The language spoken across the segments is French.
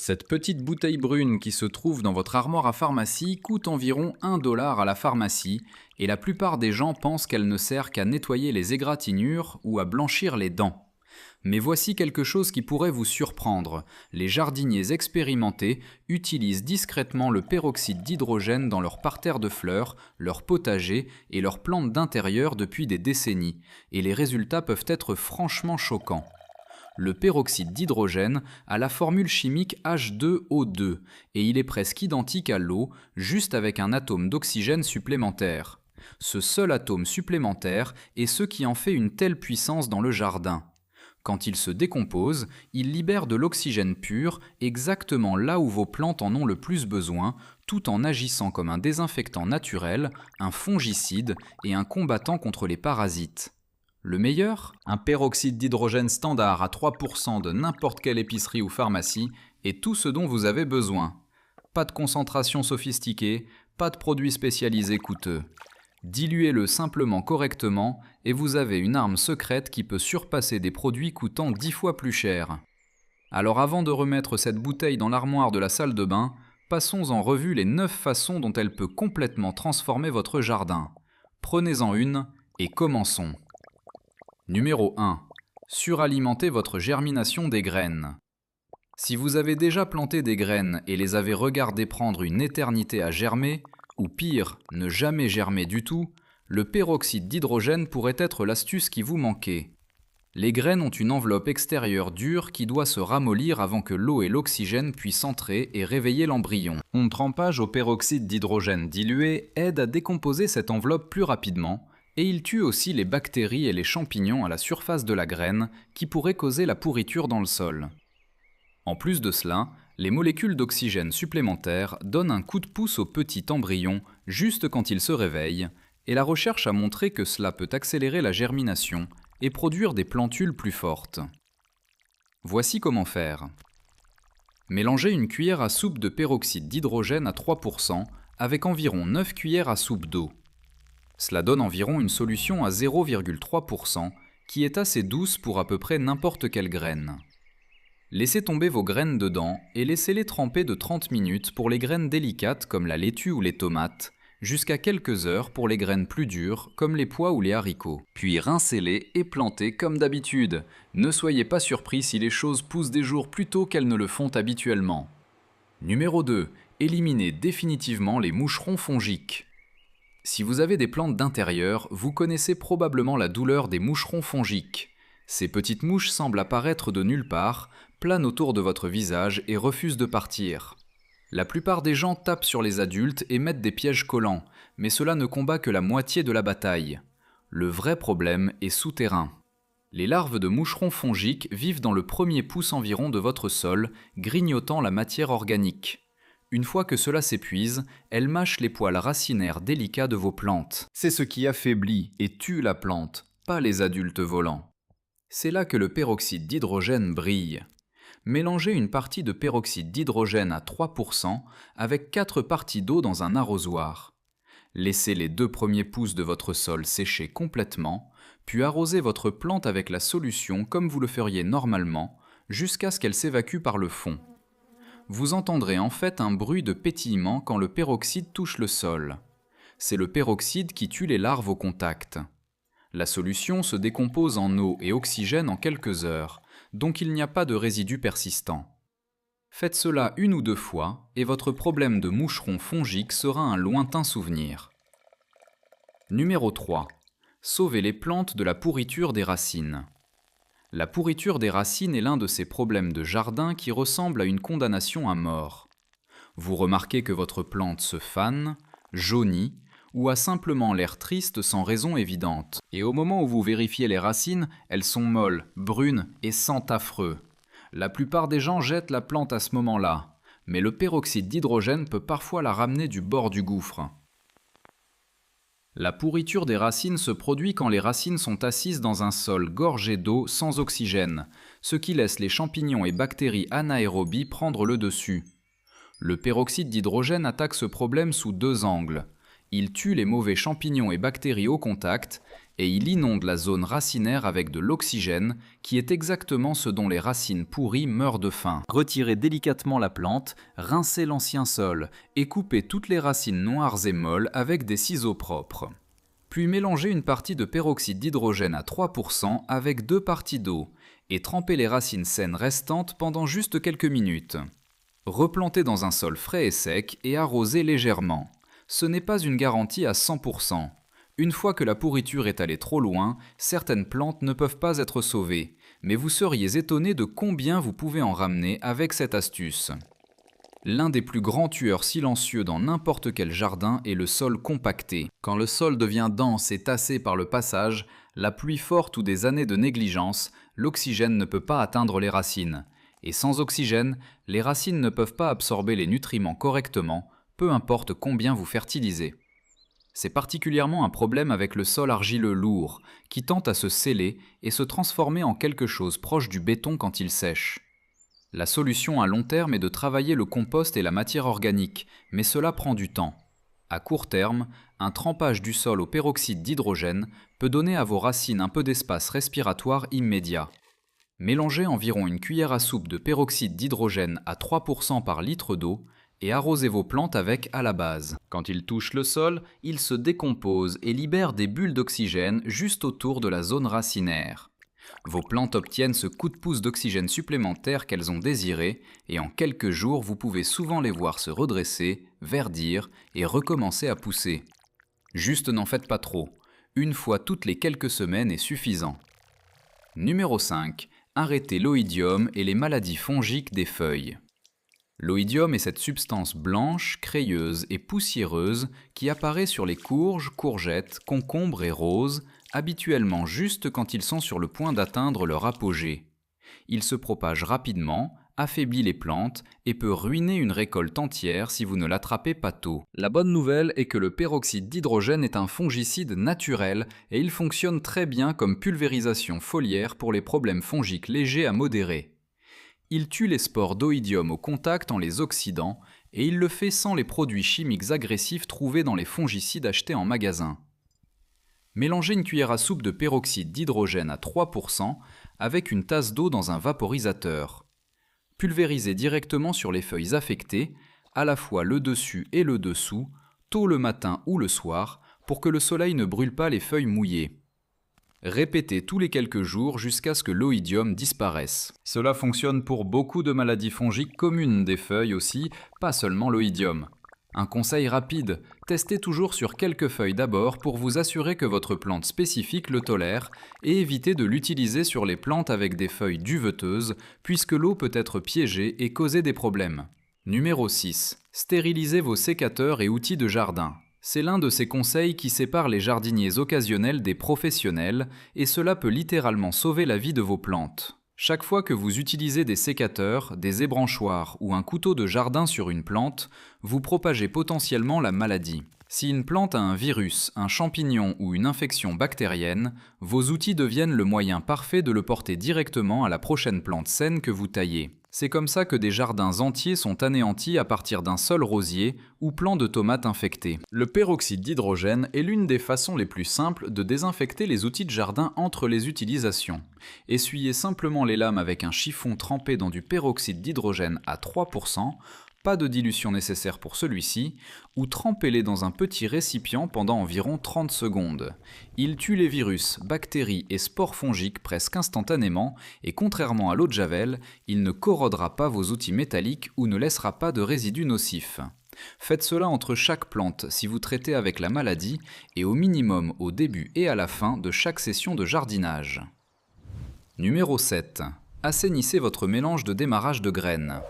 Cette petite bouteille brune qui se trouve dans votre armoire à pharmacie coûte environ 1 $ à la pharmacie et la plupart des gens pensent qu'elle ne sert qu'à nettoyer les égratignures ou à blanchir les dents. Mais voici quelque chose qui pourrait vous surprendre. Les jardiniers expérimentés utilisent discrètement le peroxyde d'hydrogène dans leur parterre de fleurs, leur potager et leurs plantes d'intérieur depuis des décennies, et les résultats peuvent être franchement choquants. Le peroxyde d'hydrogène a la formule chimique H2O2 et il est presque identique à l'eau, juste avec un atome d'oxygène supplémentaire. Ce seul atome supplémentaire est ce qui en fait une telle puissance dans le jardin. Quand il se décompose, il libère de l'oxygène pur exactement là où vos plantes en ont le plus besoin, tout en agissant comme un désinfectant naturel, un fongicide et un combattant contre les parasites. Le meilleur ? Un peroxyde d'hydrogène standard à 3% de n'importe quelle épicerie ou pharmacie est tout ce dont vous avez besoin. Pas de concentration sophistiquée, pas de produits spécialisés coûteux. Diluez-le simplement correctement et vous avez une arme secrète qui peut surpasser des produits coûtant 10 fois plus cher. Alors avant de remettre cette bouteille dans l'armoire de la salle de bain, passons en revue les 9 façons dont elle peut complètement transformer votre jardin. Prenez-en une et commençons. Numéro 1. Suralimenter votre germination des graines. Si vous avez déjà planté des graines et les avez regardées prendre une éternité à germer, ou pire, ne jamais germer du tout, le peroxyde d'hydrogène pourrait être l'astuce qui vous manquait. Les graines ont une enveloppe extérieure dure qui doit se ramollir avant que l'eau et l'oxygène puissent entrer et réveiller l'embryon. Un trempage au peroxyde d'hydrogène dilué aide à décomposer cette enveloppe plus rapidement, et il tue aussi les bactéries et les champignons à la surface de la graine qui pourraient causer la pourriture dans le sol. En plus de cela, les molécules d'oxygène supplémentaires donnent un coup de pouce au petit embryon juste quand il se réveille, et la recherche a montré que cela peut accélérer la germination et produire des plantules plus fortes. Voici comment faire. Mélangez une cuillère à soupe de peroxyde d'hydrogène à 3% avec environ 9 cuillères à soupe d'eau. Cela donne environ une solution à 0,3% qui est assez douce pour à peu près n'importe quelle graine. Laissez tomber vos graines dedans et laissez-les tremper de 30 minutes pour les graines délicates comme la laitue ou les tomates, jusqu'à quelques heures pour les graines plus dures comme les pois ou les haricots. Puis rincez-les et plantez comme d'habitude. Ne soyez pas surpris si les choses poussent des jours plus tôt qu'elles ne le font habituellement. Numéro 2. Éliminez définitivement les moucherons fongiques. Si vous avez des plantes d'intérieur, vous connaissez probablement la douleur des moucherons fongiques. Ces petites mouches semblent apparaître de nulle part, planent autour de votre visage et refusent de partir. La plupart des gens tapent sur les adultes et mettent des pièges collants, mais cela ne combat que la moitié de la bataille. Le vrai problème est souterrain. Les larves de moucherons fongiques vivent dans le premier pouce environ de votre sol, grignotant la matière organique. Une fois que cela s'épuise, elles mâchent les poils racinaires délicats de vos plantes. C'est ce qui affaiblit et tue la plante, pas les adultes volants. C'est là que le peroxyde d'hydrogène brille. Mélangez une partie de peroxyde d'hydrogène à 3% avec 4 parties d'eau dans un arrosoir. Laissez les 2 premiers pouces de votre sol sécher complètement, puis arrosez votre plante avec la solution comme vous le feriez normalement, jusqu'à ce qu'elle s'évacue par le fond. Vous entendrez en fait un bruit de pétillement quand le peroxyde touche le sol. C'est le peroxyde qui tue les larves au contact. La solution se décompose en eau et oxygène en quelques heures, donc il n'y a pas de résidus persistants. Faites cela 1 ou 2 fois et votre problème de moucheron fongique sera un lointain souvenir. Numéro 3. Sauvez les plantes de la pourriture des racines. La pourriture des racines est l'un de ces problèmes de jardin qui ressemble à une condamnation à mort. Vous remarquez que votre plante se fane, jaunit, ou a simplement l'air triste sans raison évidente. Et au moment où vous vérifiez les racines, elles sont molles, brunes et sentent affreux. La plupart des gens jettent la plante à ce moment-là, mais le peroxyde d'hydrogène peut parfois la ramener du bord du gouffre. La pourriture des racines se produit quand les racines sont assises dans un sol gorgé d'eau sans oxygène, ce qui laisse les champignons et bactéries anaérobies prendre le dessus. Le peroxyde d'hydrogène attaque ce problème sous 2 angles. Il tue les mauvais champignons et bactéries au contact et il inonde la zone racinaire avec de l'oxygène, qui est exactement ce dont les racines pourries meurent de faim. Retirez délicatement la plante, rincez l'ancien sol et coupez toutes les racines noires et molles avec des ciseaux propres. Puis mélangez une partie de peroxyde d'hydrogène à 3% avec 2 parties d'eau et trempez les racines saines restantes pendant juste quelques minutes. Replantez dans un sol frais et sec et arrosez légèrement. Ce n'est pas une garantie à 100%. Une fois que la pourriture est allée trop loin, certaines plantes ne peuvent pas être sauvées, mais vous seriez étonné de combien vous pouvez en ramener avec cette astuce. L'un des plus grands tueurs silencieux dans n'importe quel jardin est le sol compacté. Quand le sol devient dense et tassé par le passage, la pluie forte ou des années de négligence, l'oxygène ne peut pas atteindre les racines. Et sans oxygène, les racines ne peuvent pas absorber les nutriments correctement, peu importe combien vous fertilisez. C'est particulièrement un problème avec le sol argileux lourd, qui tend à se sceller et se transformer en quelque chose proche du béton quand il sèche. La solution à long terme est de travailler le compost et la matière organique, mais cela prend du temps. À court terme, un trempage du sol au peroxyde d'hydrogène peut donner à vos racines un peu d'espace respiratoire immédiat. Mélangez environ une cuillère à soupe de peroxyde d'hydrogène à 3% par litre d'eau et arrosez vos plantes avec à la base. Quand il touche le sol, il se décompose et libère des bulles d'oxygène juste autour de la zone racinaire. Vos plantes obtiennent ce coup de pouce d'oxygène supplémentaire qu'elles ont désiré et en quelques jours, vous pouvez souvent les voir se redresser, verdir et recommencer à pousser. Juste n'en faites pas trop. Une fois toutes les quelques semaines est suffisant. Numéro 5. Arrêtez l'oïdium et les maladies fongiques des feuilles. L'oïdium est cette substance blanche, crayeuse et poussiéreuse qui apparaît sur les courges, courgettes, concombres et roses, habituellement juste quand ils sont sur le point d'atteindre leur apogée. Il se propage rapidement, affaiblit les plantes et peut ruiner une récolte entière si vous ne l'attrapez pas tôt. La bonne nouvelle est que le peroxyde d'hydrogène est un fongicide naturel et il fonctionne très bien comme pulvérisation foliaire pour les problèmes fongiques légers à modérés. Il tue les spores d'oïdium au contact en les oxydant et il le fait sans les produits chimiques agressifs trouvés dans les fongicides achetés en magasin. Mélangez une cuillère à soupe de peroxyde d'hydrogène à 3% avec une tasse d'eau dans un vaporisateur. Pulvérisez directement sur les feuilles affectées, à la fois le dessus et le dessous, tôt le matin ou le soir, pour que le soleil ne brûle pas les feuilles mouillées. Répétez tous les quelques jours jusqu'à ce que l'oïdium disparaisse. Cela fonctionne pour beaucoup de maladies fongiques communes des feuilles aussi, pas seulement l'oïdium. Un conseil rapide, testez toujours sur quelques feuilles d'abord pour vous assurer que votre plante spécifique le tolère et évitez de l'utiliser sur les plantes avec des feuilles duveteuses puisque l'eau peut être piégée et causer des problèmes. Numéro 6. Stérilisez vos sécateurs et outils de jardin. C'est l'un de ces conseils qui sépare les jardiniers occasionnels des professionnels et cela peut littéralement sauver la vie de vos plantes. Chaque fois que vous utilisez des sécateurs, des ébranchoirs ou un couteau de jardin sur une plante, vous propagez potentiellement la maladie. Si une plante a un virus, un champignon ou une infection bactérienne, vos outils deviennent le moyen parfait de le porter directement à la prochaine plante saine que vous taillez. C'est comme ça que des jardins entiers sont anéantis à partir d'un seul rosier ou plant de tomates infectés. Le peroxyde d'hydrogène est l'une des façons les plus simples de désinfecter les outils de jardin entre les utilisations. Essuyez simplement les lames avec un chiffon trempé dans du peroxyde d'hydrogène à 3%, pas de dilution nécessaire pour celui-ci, ou trempez-les dans un petit récipient pendant environ 30 secondes. Il tue les virus, bactéries et spores fongiques presque instantanément et contrairement à l'eau de javel, il ne corrodera pas vos outils métalliques ou ne laissera pas de résidus nocifs. Faites cela entre chaque plante si vous traitez avec la maladie et au minimum au début et à la fin de chaque session de jardinage. Numéro 7. Assainissez votre mélange de démarrage de graines.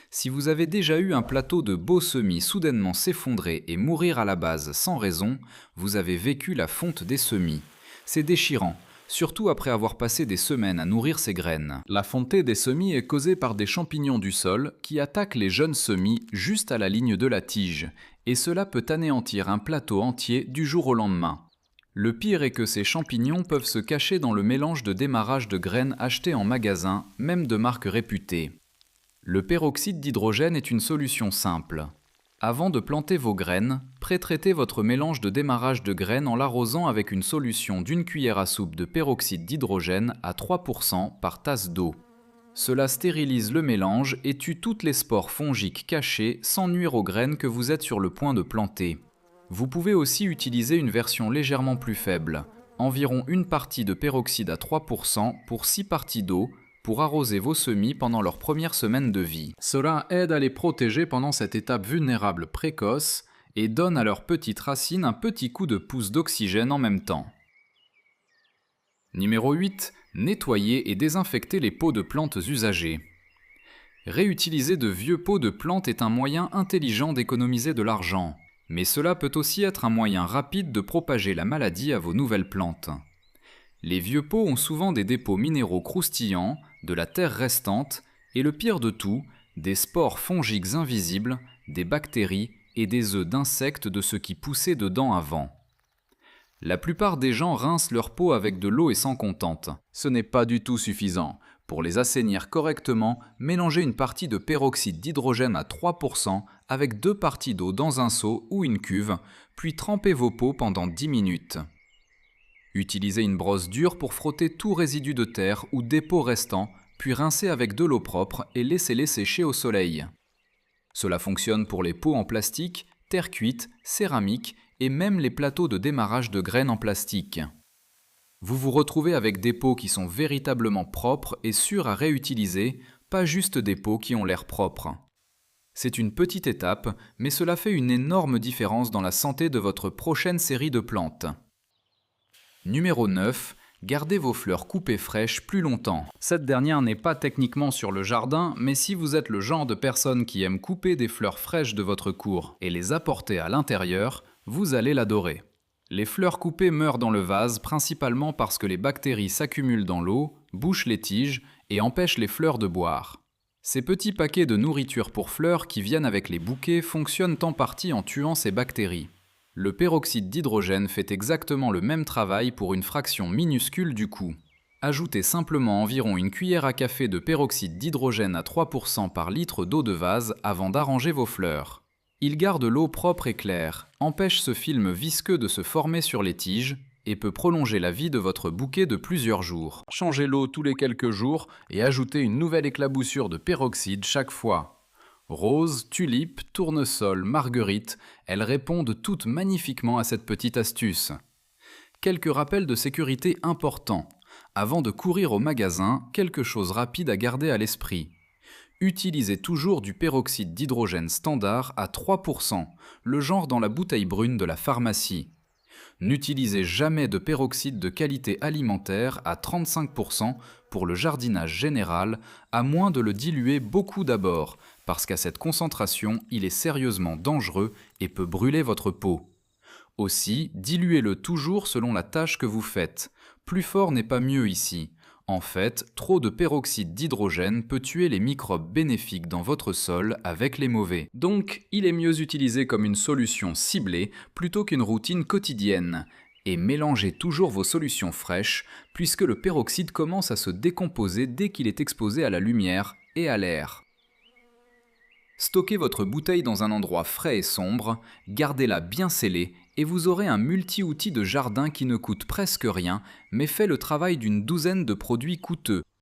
Si vous avez déjà eu un plateau de beaux semis soudainement s'effondrer et mourir à la base sans raison, vous avez vécu la fonte des semis. C'est déchirant, surtout après avoir passé des semaines à nourrir ces graines. La fonte des semis est causée par des champignons du sol qui attaquent les jeunes semis juste à la ligne de la tige, et cela peut anéantir un plateau entier du jour au lendemain. Le pire est que ces champignons peuvent se cacher dans le mélange de démarrage de graines acheté en magasin, même de marques réputées. Le peroxyde d'hydrogène est une solution simple. Avant de planter vos graines, pré-traitez votre mélange de démarrage de graines en l'arrosant avec une solution d'1 cuillère à soupe de peroxyde d'hydrogène à 3% par tasse d'eau. Cela stérilise le mélange et tue toutes les spores fongiques cachées sans nuire aux graines que vous êtes sur le point de planter. Vous pouvez aussi utiliser une version légèrement plus faible, environ une partie de peroxyde à 3% pour 6 parties d'eau, pour arroser vos semis pendant leur première semaine de vie. Cela aide à les protéger pendant cette étape vulnérable précoce et donne à leurs petites racines un petit coup de pouce d'oxygène en même temps. Numéro 8. Nettoyer et désinfecter les pots de plantes usagés. Réutiliser de vieux pots de plantes est un moyen intelligent d'économiser de l'argent, mais cela peut aussi être un moyen rapide de propager la maladie à vos nouvelles plantes. Les vieux pots ont souvent des dépôts minéraux croustillants, de la terre restante et le pire de tout, des spores fongiques invisibles, des bactéries et des œufs d'insectes de ce qui poussait dedans avant. La plupart des gens rincent leurs pots avec de l'eau et s'en contentent. Ce n'est pas du tout suffisant. Pour les assainir correctement, mélangez une partie de peroxyde d'hydrogène à 3% avec 2 parties d'eau dans un seau ou une cuve, puis trempez vos pots pendant 10 minutes. Utilisez une brosse dure pour frotter tout résidu de terre ou dépôt restant, puis rincez avec de l'eau propre et laissez-les sécher au soleil. Cela fonctionne pour les pots en plastique, terre cuite, céramique et même les plateaux de démarrage de graines en plastique. Vous vous retrouvez avec des pots qui sont véritablement propres et sûrs à réutiliser, pas juste des pots qui ont l'air propres. C'est une petite étape, mais cela fait une énorme différence dans la santé de votre prochaine série de plantes. Numéro 9. Gardez vos fleurs coupées fraîches plus longtemps. Cette dernière n'est pas techniquement sur le jardin, mais si vous êtes le genre de personne qui aime couper des fleurs fraîches de votre cour et les apporter à l'intérieur, vous allez l'adorer. Les fleurs coupées meurent dans le vase principalement parce que les bactéries s'accumulent dans l'eau, bouchent les tiges et empêchent les fleurs de boire. Ces petits paquets de nourriture pour fleurs qui viennent avec les bouquets fonctionnent en partie en tuant ces bactéries. Le peroxyde d'hydrogène fait exactement le même travail pour une fraction minuscule du coût. Ajoutez simplement environ une cuillère à café de peroxyde d'hydrogène à 3% par litre d'eau de vase avant d'arranger vos fleurs. Il garde l'eau propre et claire, empêche ce film visqueux de se former sur les tiges et peut prolonger la vie de votre bouquet de plusieurs jours. Changez l'eau tous les quelques jours et ajoutez une nouvelle éclaboussure de peroxyde chaque fois. Rose, tulipe, tournesol, marguerite, elles répondent toutes magnifiquement à cette petite astuce. Quelques rappels de sécurité importants. Avant de courir au magasin, quelque chose rapide à garder à l'esprit. Utilisez toujours du peroxyde d'hydrogène standard à 3%, le genre dans la bouteille brune de la pharmacie. N'utilisez jamais de peroxyde de qualité alimentaire à 35% pour le jardinage général, à moins de le diluer beaucoup d'abord, parce qu'à cette concentration, il est sérieusement dangereux et peut brûler votre peau. Aussi, diluez-le toujours selon la tâche que vous faites. Plus fort n'est pas mieux ici. En fait, trop de peroxyde d'hydrogène peut tuer les microbes bénéfiques dans votre sol avec les mauvais. Donc, il est mieux utilisé comme une solution ciblée plutôt qu'une routine quotidienne. Et mélangez toujours vos solutions fraîches, puisque le peroxyde commence à se décomposer dès qu'il est exposé à la lumière et à l'air. Stockez votre bouteille dans un endroit frais et sombre, gardez-la bien scellée et vous aurez un multi-outil de jardin qui ne coûte presque rien, mais fait le travail d'une douzaine de produits coûteux.